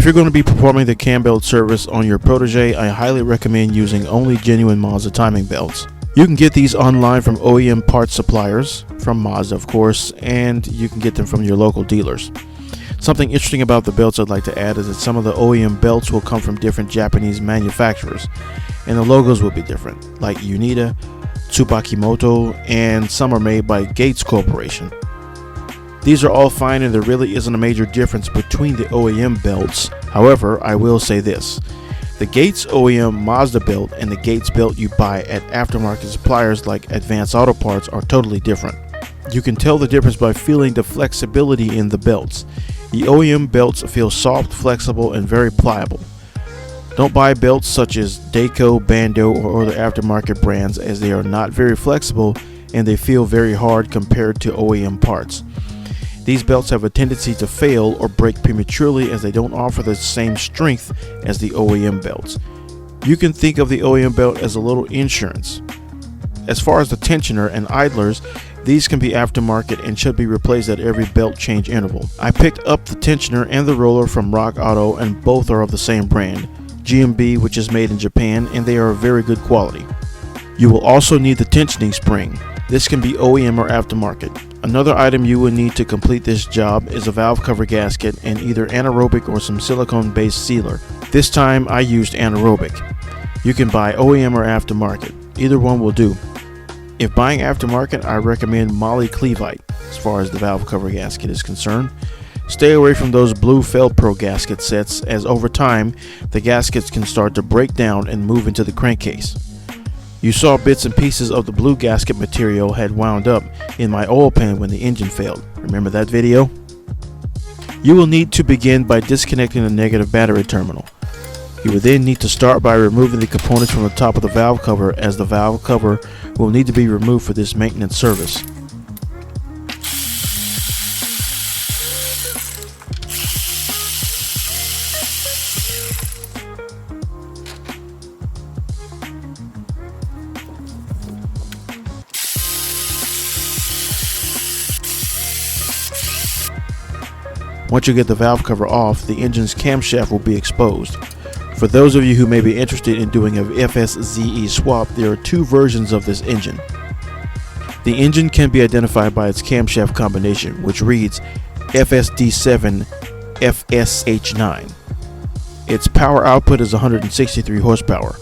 If you're going to be performing the Cambelt service on your Protege, I highly recommend using only genuine Mazda timing belts. You can get these online from OEM parts suppliers, from Mazda of course, and you can get them from your local dealers. Something interesting about the belts I'd like to add is that some of the OEM belts will come from different Japanese manufacturers, and the logos will be different, like Unita, Tsubakimoto, and some are made by Gates Corporation. These are all fine and there really isn't a major difference between the OEM belts. However, I will say this. The Gates OEM Mazda belt and the Gates belt you buy at aftermarket suppliers like Advanced Auto Parts are totally different. You can tell the difference by feeling the flexibility in the belts. The OEM belts feel soft, flexible, and very pliable. Don't buy belts such as Dayco, Bando, or other aftermarket brands as they are not very flexible and they feel very hard compared to OEM parts. These belts have a tendency to fail or break prematurely as they don't offer the same strength as the OEM belts. You can think of the OEM belt as a little insurance. As far as the tensioner and idlers, these can be aftermarket and should be replaced at every belt change interval. I picked up the tensioner and the roller from Rock Auto and both are of the same brand, GMB, which is made in Japan, and they are of very good quality. You will also need the tensioning spring. This can be OEM or aftermarket. Another item you will need to complete this job is a valve cover gasket and either anaerobic or some silicone based sealer. This time I used anaerobic. You can buy OEM or aftermarket. Either one will do. If buying aftermarket, I recommend Moly Cleveite as far as the valve cover gasket is concerned. Stay away from those blue Felpro gasket sets as over time the gaskets can start to break down and move into the crankcase. You saw bits and pieces of the blue gasket material had wound up in my oil pan when the engine failed. Remember that video? You will need to begin by disconnecting the negative battery terminal. You will then need to start by removing the components from the top of the valve cover, as the valve cover will need to be removed for this maintenance service. Once you get the valve cover off, the engine's camshaft will be exposed. For those of you who may be interested in doing a FSZE swap, there are two versions of this engine. The engine can be identified by its camshaft combination, which reads FSD7 FSH9. Its power output is 163 horsepower.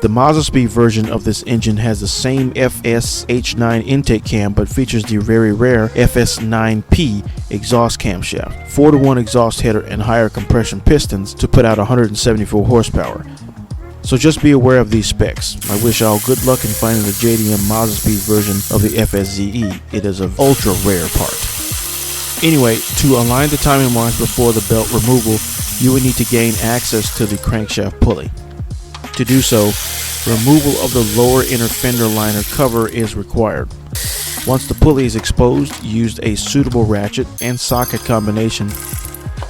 The Mazda Speed version of this engine has the same FSH9 intake cam but features the very rare FS9P exhaust camshaft, 4-to-1 exhaust header and higher compression pistons to put out 174 horsepower. So just be aware of these specs. I wish all good luck in finding the JDM Mazda Speed version of the FSZE. It is an ultra rare part. Anyway, to align the timing marks before the belt removal, you will need to gain access to the crankshaft pulley. To do so, removal of the lower inner fender liner cover is required. Once the pulley is exposed, use a suitable ratchet and socket combination.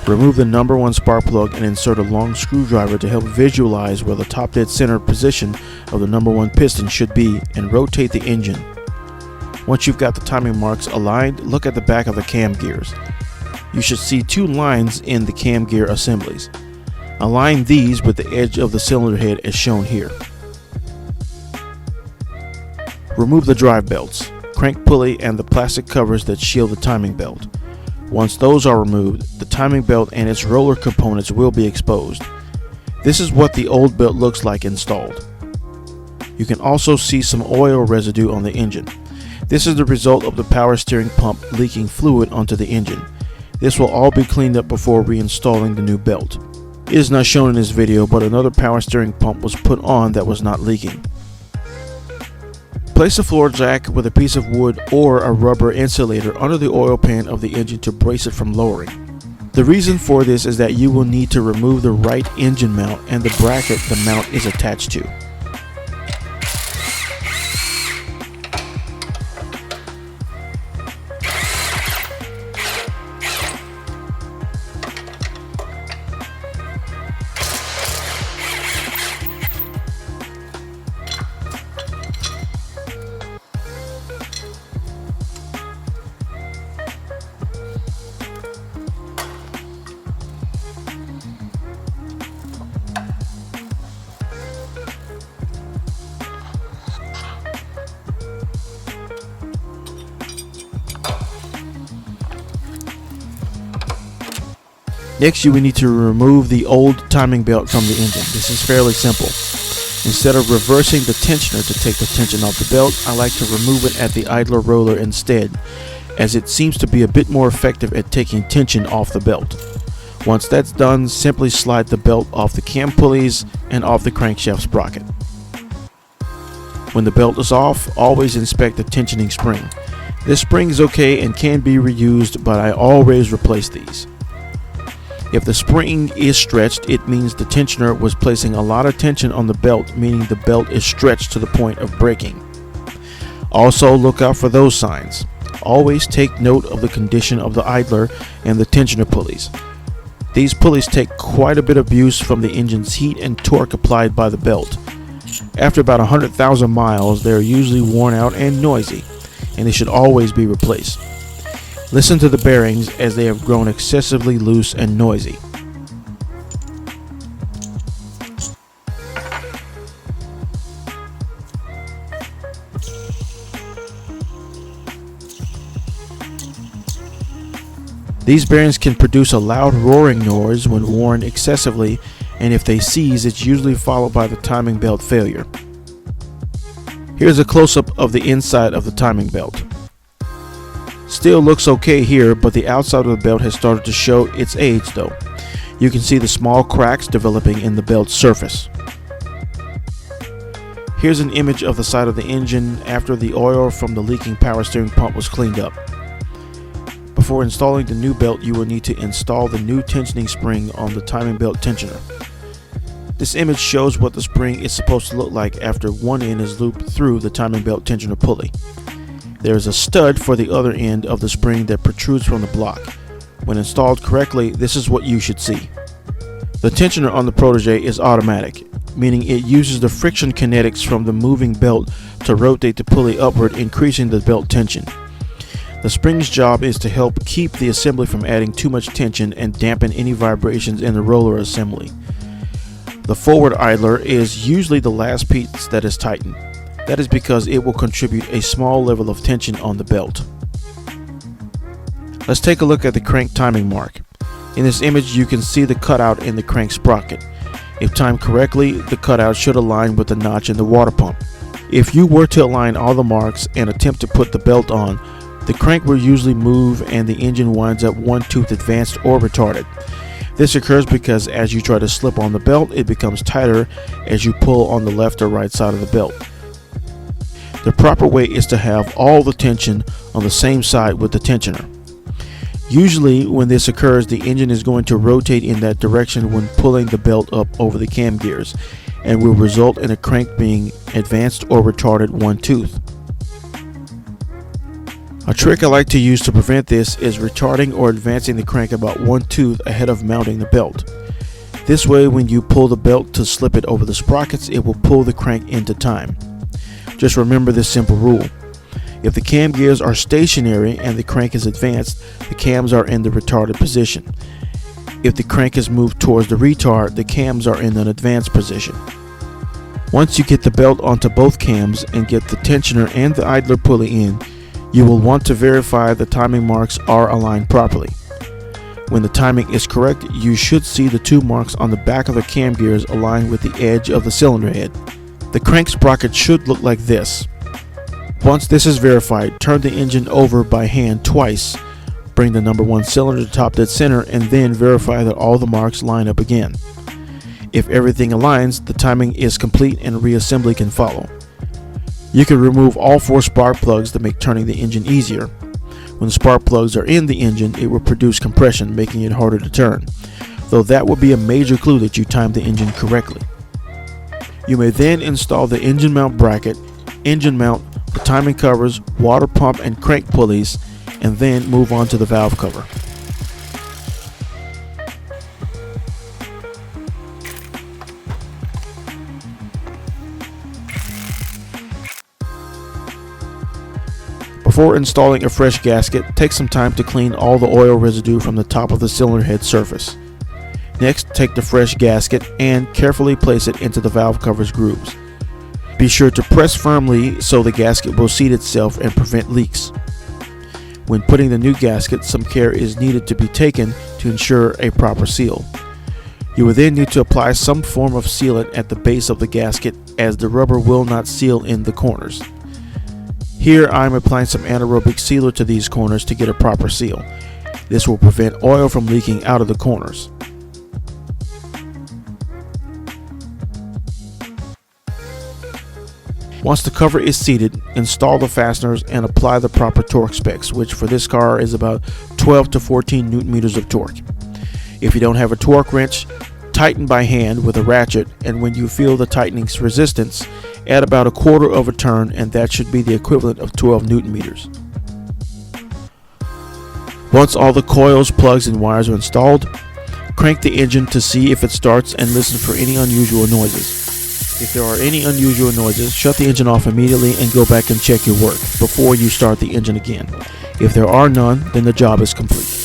Remove the number 1 spark plug and insert a long screwdriver to help visualize where the top dead center position of the number 1 piston should be, and rotate the engine. Once you've got the timing marks aligned, look at the back of the cam gears. You should see 2 lines in the cam gear assemblies. Align these with the edge of the cylinder head as shown here. Remove the drive belts, crank pulley, and the plastic covers that shield the timing belt. Once those are removed, the timing belt and its roller components will be exposed. This is what the old belt looks like installed. You can also see some oil residue on the engine. This is the result of the power steering pump leaking fluid onto the engine. This will all be cleaned up before reinstalling the new belt. It is not shown in this video, but another power steering pump was put on that was not leaking. Place a floor jack with a piece of wood or a rubber insulator under the oil pan of the engine to brace it from lowering. The reason for this is that you will need to remove the right engine mount and the bracket the mount is attached to. Next, you will need to remove the old timing belt from the engine. This is fairly simple. Instead of reversing the tensioner to take the tension off the belt, I like to remove it at the idler roller instead, as it seems to be a bit more effective at taking tension off the belt. Once that's done, simply slide the belt off the cam pulleys and off the crankshaft sprocket. When the belt is off, always inspect the tensioning spring. This spring is okay and can be reused, but I always replace these. If the spring is stretched, it means the tensioner was placing a lot of tension on the belt, meaning the belt is stretched to the point of breaking. Also, look out for those signs. Always take note of the condition of the idler and the tensioner pulleys. These pulleys take quite a bit of abuse from the engine's heat and torque applied by the belt. After about 100,000 miles, they are usually worn out and noisy, and they should always be replaced. Listen to the bearings as they have grown excessively loose and noisy. These bearings can produce a loud roaring noise when worn excessively, and if they seize, it's usually followed by the timing belt failure. Here's a close-up of the inside of the timing belt. Still looks okay here, but the outside of the belt has started to show its age though. You can see the small cracks developing in the belt's surface. Here's an image of the side of the engine after the oil from the leaking power steering pump was cleaned up. Before installing the new belt, you will need to install the new tensioning spring on the timing belt tensioner. This image shows what the spring is supposed to look like after one end is looped through the timing belt tensioner pulley. There is a stud for the other end of the spring that protrudes from the block. When installed correctly, this is what you should see. The tensioner on the Protege is automatic, meaning it uses the friction kinetics from the moving belt to rotate the pulley upward, increasing the belt tension. The spring's job is to help keep the assembly from adding too much tension and dampen any vibrations in the roller assembly. The forward idler is usually the last piece that is tightened. That is because it will contribute a small level of tension on the belt. Let's take a look at the crank timing mark. In this image, you can see the cutout in the crank sprocket. If timed correctly, the cutout should align with the notch in the water pump. If you were to align all the marks and attempt to put the belt on, the crank will usually move and the engine winds up one tooth advanced or retarded. This occurs because as you try to slip on the belt, it becomes tighter as you pull on the left or right side of the belt. The proper way is to have all the tension on the same side with the tensioner. Usually when this occurs, the engine is going to rotate in that direction when pulling the belt up over the cam gears, and will result in a crank being advanced or retarded one tooth. A trick I like to use to prevent this is retarding or advancing the crank about one tooth ahead of mounting the belt. This way, when you pull the belt to slip it over the sprockets, it will pull the crank into time. Just remember this simple rule. If the cam gears are stationary and the crank is advanced, the cams are in the retarded position. If the crank is moved towards the retard, the cams are in an advanced position. Once you get the belt onto both cams and get the tensioner and the idler pulley in, you will want to verify the timing marks are aligned properly. When the timing is correct, you should see the two marks on the back of the cam gears align with the edge of the cylinder head. The crank sprocket should look like this. Once this is verified, turn the engine over by hand twice. Bring the number 1 cylinder to top dead center and then verify that all the marks line up again. If everything aligns, the timing is complete and reassembly can follow. You can remove all 4 spark plugs to make turning the engine easier. When the spark plugs are in the engine, it will produce compression, making it harder to turn, though that will be a major clue that you timed the engine correctly. You may then install the engine mount bracket, engine mount, the timing covers, water pump and crank pulleys, and then move on to the valve cover. Before installing a fresh gasket, take some time to clean all the oil residue from the top of the cylinder head surface. Next, take the fresh gasket and carefully place it into the valve cover's grooves. Be sure to press firmly so the gasket will seat itself and prevent leaks. When putting the new gasket, some care is needed to be taken to ensure a proper seal. You will then need to apply some form of sealant at the base of the gasket, as the rubber will not seal in the corners. Here I am applying some anaerobic sealer to these corners to get a proper seal. This will prevent oil from leaking out of the corners. Once the cover is seated, install the fasteners and apply the proper torque specs, which for this car is about 12 to 14 Newton meters of torque. If you don't have a torque wrench, tighten by hand with a ratchet, and when you feel the tightening's resistance, add about a quarter of a turn, and that should be the equivalent of 12 Newton meters. Once all the coils, plugs, and wires are installed, crank the engine to see if it starts and listen for any unusual noises. If there are any unusual noises, shut the engine off immediately and go back and check your work before you start the engine again. If there are none, then the job is complete.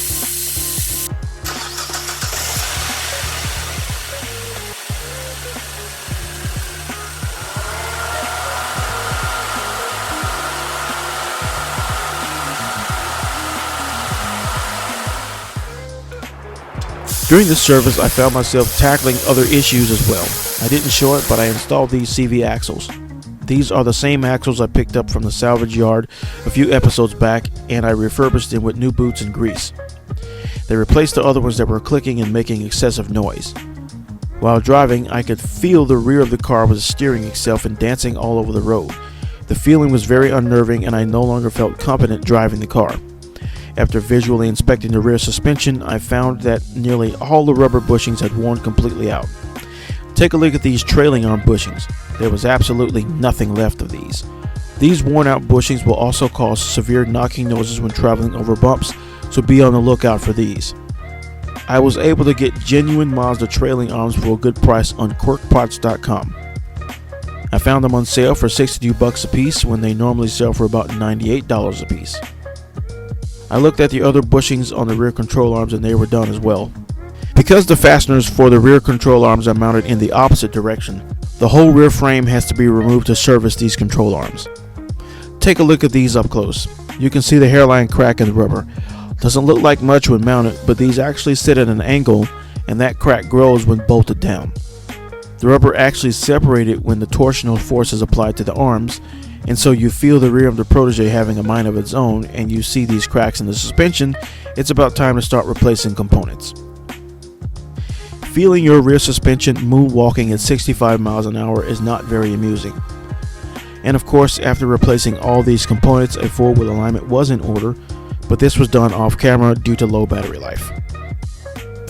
During this service, I found myself tackling other issues as well. I didn't show it, but I installed these CV axles. These are the same axles I picked up from the salvage yard a few episodes back, and I refurbished them with new boots and grease. They replaced the other ones that were clicking and making excessive noise. While driving, I could feel the rear of the car was steering itself and dancing all over the road. The feeling was very unnerving, and I no longer felt confident driving the car. After visually inspecting the rear suspension, I found that nearly all the rubber bushings had worn completely out. Take a look at these trailing arm bushings. There was absolutely nothing left of these. These worn out bushings will also cause severe knocking noises when traveling over bumps, so be on the lookout for these. I was able to get genuine Mazda trailing arms for a good price on quirkparts.com. I found them on sale for $62 a piece when they normally sell for about $98 a piece. I looked at the other bushings on the rear control arms and they were done as well. Because the fasteners for the rear control arms are mounted in the opposite direction, the whole rear frame has to be removed to service these control arms. Take a look at these up close. You can see the hairline crack in the rubber. Doesn't look like much when mounted, but these actually sit at an angle and that crack grows when bolted down. The rubber actually separated when the torsional force is applied to the arms, and so you feel the rear of the Protege having a mind of its own, and you see these cracks in the suspension. It's about time to start replacing components. Feeling your rear suspension moonwalking at 65 miles an hour is not very amusing. And of course, after replacing all these components, a 4-wheel alignment was in order, but this was done off camera due to low battery life.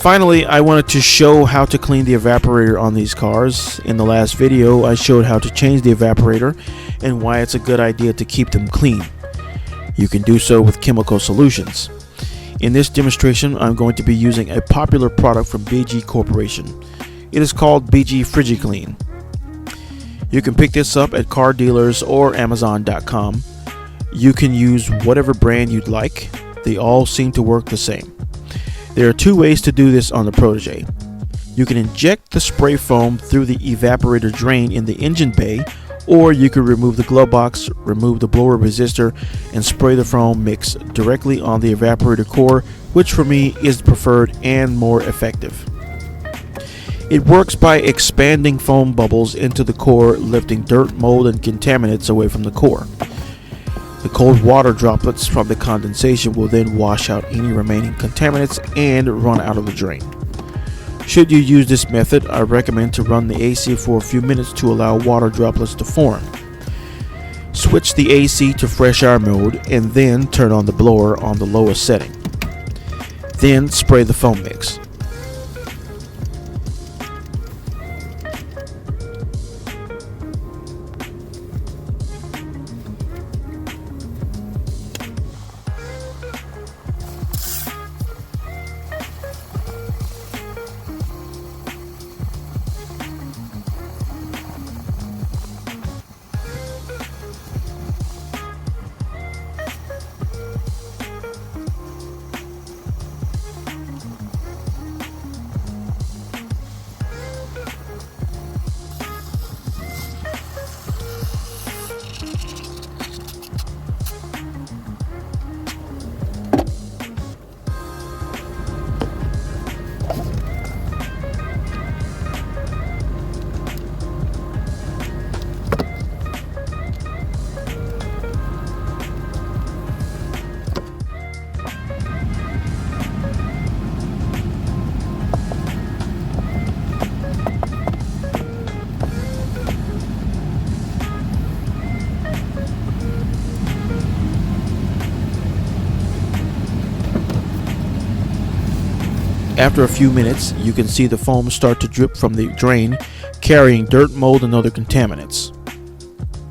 Finally, I wanted to show how to clean the evaporator on these cars. In the last video, I showed how to change the evaporator and why it's a good idea to keep them clean. You can do so with chemical solutions. In this demonstration, I'm going to be using a popular product from BG Corporation. It is called BG FrigiClean. You can pick this up at car dealers or Amazon.com. You can use whatever brand you'd like. They all seem to work the same. There are two ways to do this on the Protege. You can inject the spray foam through the evaporator drain in the engine bay, or you can remove the glove box, remove the blower resistor, and spray the foam mix directly on the evaporator core, which for me is preferred and more effective. It works by expanding foam bubbles into the core, lifting dirt, mold, and contaminants away from the core. The cold water droplets from the condensation will then wash out any remaining contaminants and run out of the drain. Should you use this method, I recommend to run the AC for a few minutes to allow water droplets to form. Switch the AC to fresh air mode and then turn on the blower on the lowest setting. Then spray the foam mix. After a few minutes, you can see the foam start to drip from the drain, carrying dirt, mold, and other contaminants.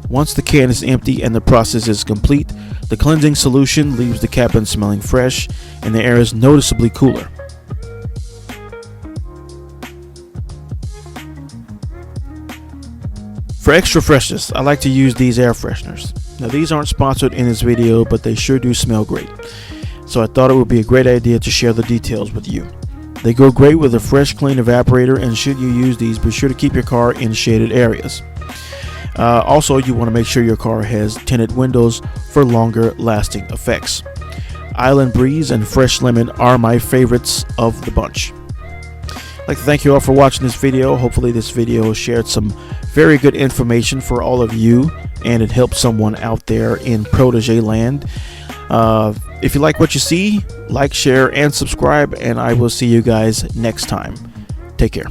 Once the can is empty and the process is complete, the cleansing solution leaves the cabin smelling fresh and the air is noticeably cooler. For extra freshness, I like to use these air fresheners. Now, these aren't sponsored in this video, but they sure do smell great. So I thought it would be a great idea to share the details with you. They go great with a fresh, clean evaporator, and should you use these, be sure to keep your car in shaded areas. Also, you want to make sure your car has tinted windows for longer lasting effects. Island Breeze and Fresh Lemon are my favorites of the bunch. I'd like to thank you all for watching this video. Hopefully this video shared some very good information for all of you, and it helped someone out there in Protege land. If you like what you see, like, share, and subscribe, and I will see you guys next time. Take care.